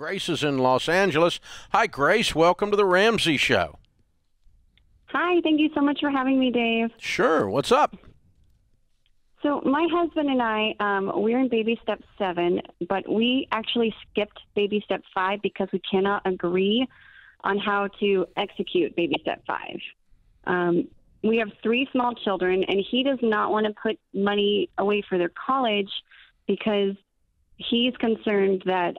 Grace is in Los Angeles. Hi, Grace. Welcome to the Ramsey Show. Hi, thank you so much for having me, Dave. Sure. What's up? So my husband and I, we're in baby step 7, but we actually skipped baby step 5 because we cannot agree on how to execute baby step 5. We have 3 small children, and he does not want to put money away for their college because he's concerned that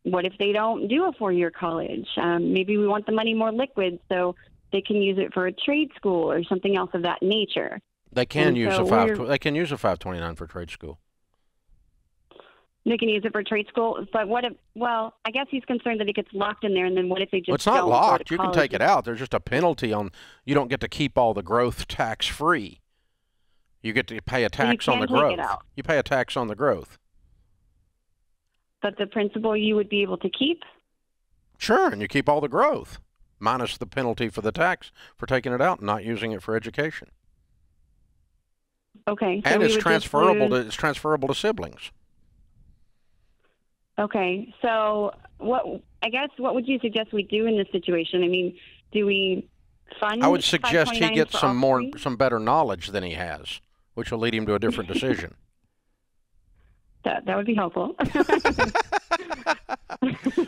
what if they don't do a 4-year college? Maybe we want the money more liquid so they can use it for a trade school or something else of that nature. They can use a 529 for trade school. They can use it for trade school, but what if? Well, I guess he's concerned that it gets locked in there, and then what if they just? Well, it's not don't locked. Go to You can take it out. There's just a penalty on. You don't get to keep all the growth tax free. You get to pay a tax on the growth. You pay a tax on the growth. But the principal you would be able to keep. Sure, and you keep all the growth minus the penalty for the tax for taking it out and not using it for education. Okay. So and it's transferable to siblings. Okay. So what would you suggest we do in this situation? I mean, do we fund? I would suggest he gets some better knowledge than he has, which will lead him to a different decision. That would be helpful.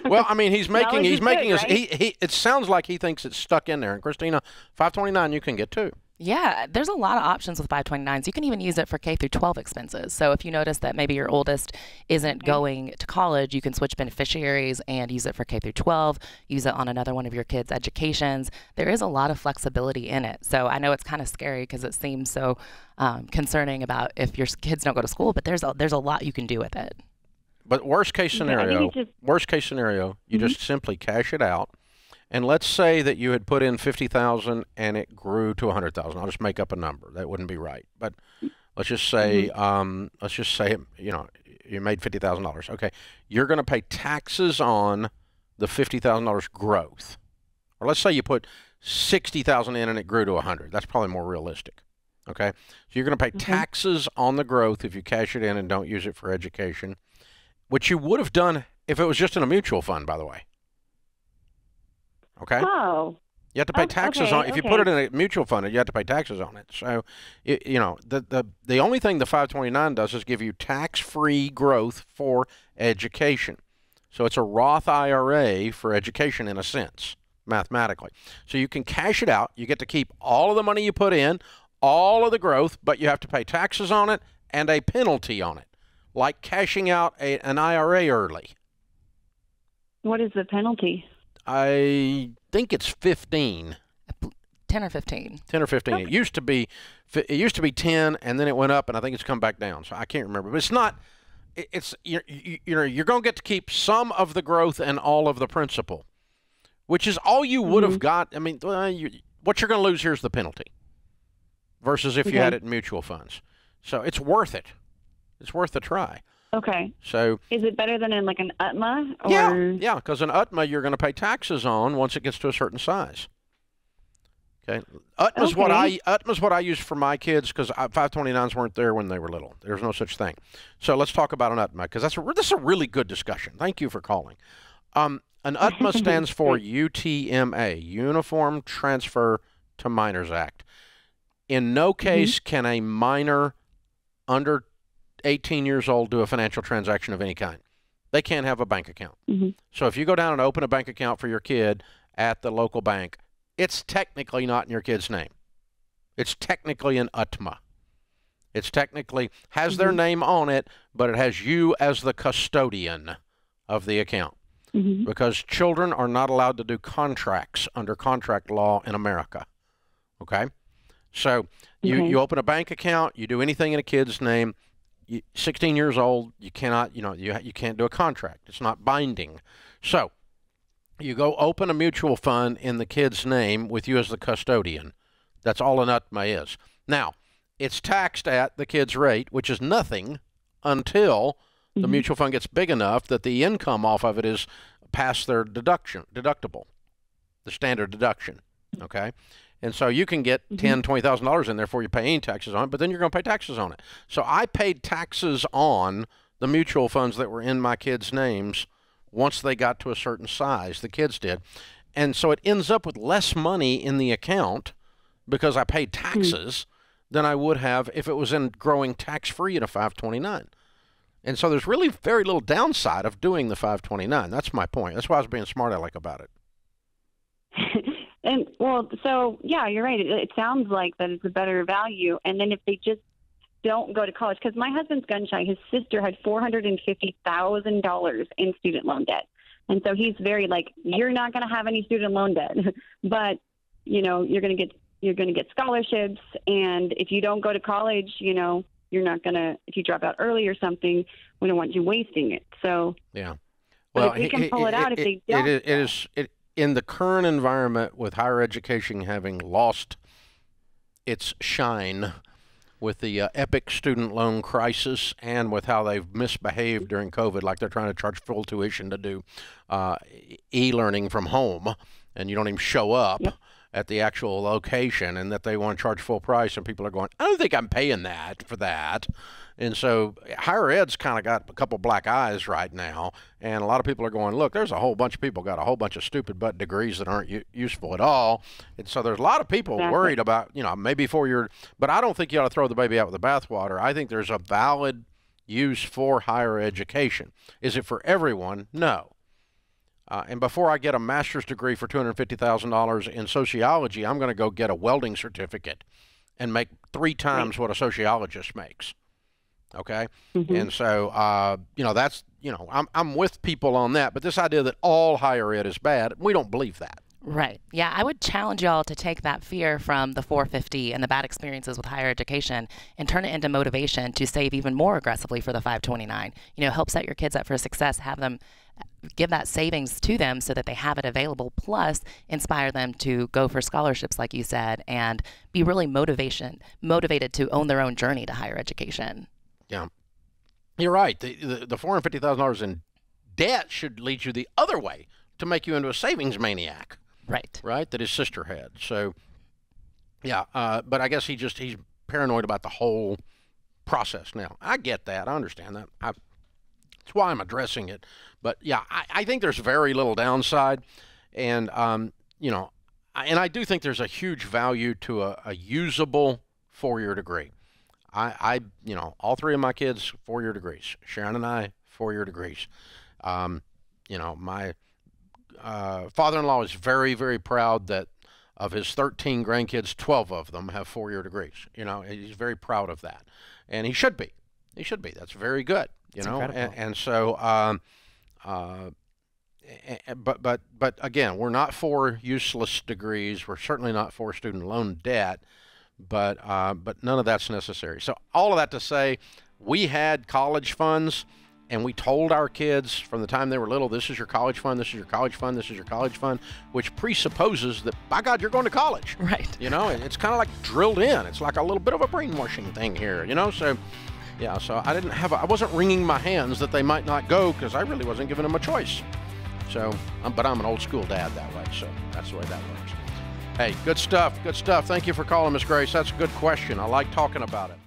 Well, I mean, he's making right? he it sounds like he thinks it's stuck in there. And Christina, 529 you can get too. Yeah, there's a lot of options with 529s. You can even use it for K through 12 expenses. So if you notice that maybe your oldest isn't going to college, you can switch beneficiaries and use it for K through 12, use it on another one of your kids' educations. There is a lot of flexibility in it. So I know it's kind of scary because it seems so concerning about if your kids don't go to school, but there's a lot you can do with it. But worst case scenario, you just simply cash it out. And let's say that you had put in $50,000 and it grew to $100,000. I'll just make up a number. That wouldn't be right. But let's just say, you made $50,000. Okay, you're going to pay taxes on the $50,000 growth. Or let's say you put $60,000 in and it grew to $100,000. That's probably more realistic. Okay, so you're going to pay taxes on the growth if you cash it in and don't use it for education, which you would have done if it was just in a mutual fund, by the way. Okay. Oh. You have to pay taxes on. If you put it in a mutual fund, you have to pay taxes on it. So, the only thing the 529 does is give you tax-free growth for education. So it's a Roth IRA for education in a sense, mathematically. So you can cash it out. You get to keep all of the money you put in, all of the growth, but you have to pay taxes on it and a penalty on it, like cashing out an IRA early. What is the penalty? I think it's 15. 10 or 15. 10 or 15. Okay. It used to be 10, and then it went up, and I think it's come back down. So I can't remember. But it's not. It's you're going to get to keep some of the growth and all of the principal, which is all you would have got. I mean, what you're going to lose here is the penalty, versus if you had it in mutual funds. So it's worth it. It's worth a try. Okay. So is it better than in like an UTMA? Or? Yeah, because an UTMA you're going to pay taxes on once it gets to a certain size. Okay. UTMA's what I use for my kids because 529s weren't there when they were little. There's no such thing. So let's talk about an UTMA because this is a really good discussion. Thank you for calling. An UTMA stands for UTMA, Uniform Transfer to Minors Act. In no case can a minor under 18 years old do a financial transaction of any kind. They can't have a bank account. So if you go down and open a bank account for your kid at the local bank, it's technically not in your kid's name. It's technically an UTMA. It's technically has their name on it, but it has you as the custodian of the account. Because children are not allowed to do contracts under contract law in America. Okay? So you open a bank account, you do anything in a kid's name, 16 years old, you cannot, you can't do a contract. It's not binding. So you go open a mutual fund in the kid's name with you as the custodian. That's all an UTMA is. Now, it's taxed at the kid's rate, which is nothing until the mutual fund gets big enough that the income off of it is past their deductible, the standard deduction. Okay? And so you can get $10,000, $20,000 in there before you pay any taxes on it, but then you're going to pay taxes on it. So I paid taxes on the mutual funds that were in my kids' names once they got to a certain size. The kids did. And so it ends up with less money in the account because I paid taxes than I would have if it was in growing tax-free in a 529. And so there's really very little downside of doing the 529. That's my point. That's why I was being smart aleck about it. And well, so yeah, you're right. It sounds like that it's a better value. And then if they just don't go to college, because my husband's gun shy, his sister had $450,000 in student loan debt, and so he's very like, you're not going to have any student loan debt, but you know you're going to get scholarships, and if you don't go to college, you know you're not going to, if you drop out early or something, we don't want you wasting it. So yeah, well, if they can pull it out, if they don't, it is in the current environment with higher education having lost its shine with the epic student loan crisis and with how they've misbehaved during COVID, like they're trying to charge full tuition to do e-learning from home, and you don't even show up at the actual location, and that they want to charge full price, and people are going, I don't think I'm paying that for that. And so higher ed's kind of got a couple black eyes right now, and a lot of people are going, look, there's a whole bunch of people got a whole bunch of stupid butt degrees that aren't useful at all. And so there's a lot of people worried about, you know, maybe but I don't think you ought to throw the baby out with the bathwater. I think there's a valid use for higher education. Is it for everyone? No. And before I get a master's degree for $250,000 in sociology, I'm going to go get a welding certificate and make 3 times what a sociologist makes. Okay, and so you know, that's, you know, I'm with people on that, but this idea that all higher ed is bad, we don't believe that. Right. Yeah, I would challenge y'all to take that fear from the 450 and the bad experiences with higher education and turn it into motivation to save even more aggressively for the 529. You know, help set your kids up for success, have them give that savings to them so that they have it available, plus inspire them to go for scholarships, like you said, and be really motivated to own their own journey to higher education. Yeah, you're right. The $450,000 in debt should lead you the other way to make you into a savings maniac. Right. Right. That his sister had. So, yeah. But I guess he's paranoid about the whole process now. I get that. I understand that. That's why I'm addressing it. But yeah, I think there's very little downside, and you know, and I do think there's a huge value to a usable 4-year degree. You know, all 3 of my kids 4-year degrees. Sharon and I 4-year degrees. You know, my father-in-law is very, very proud that of his 13 grandkids, 12 of them have 4-year degrees. You know, he's very proud of that, and he should be. He should be. That's very good. You know, and so, but again, we're not for useless degrees. We're certainly not for student loan debt. But none of that's necessary. So all of that to say, we had college funds, and we told our kids from the time they were little, this is your college fund, this is your college fund, this is your college fund, which presupposes that, by God, you're going to college. Right. You know, it's kind of like drilled in. It's like a little bit of a brainwashing thing here, you know? So, yeah, so I wasn't wringing my hands that they might not go because I really wasn't giving them a choice. So, but I'm an old school dad that way, so that's the way that works. Hey, good stuff, good stuff. Thank you for calling, Miss Grace. That's a good question. I like talking about it.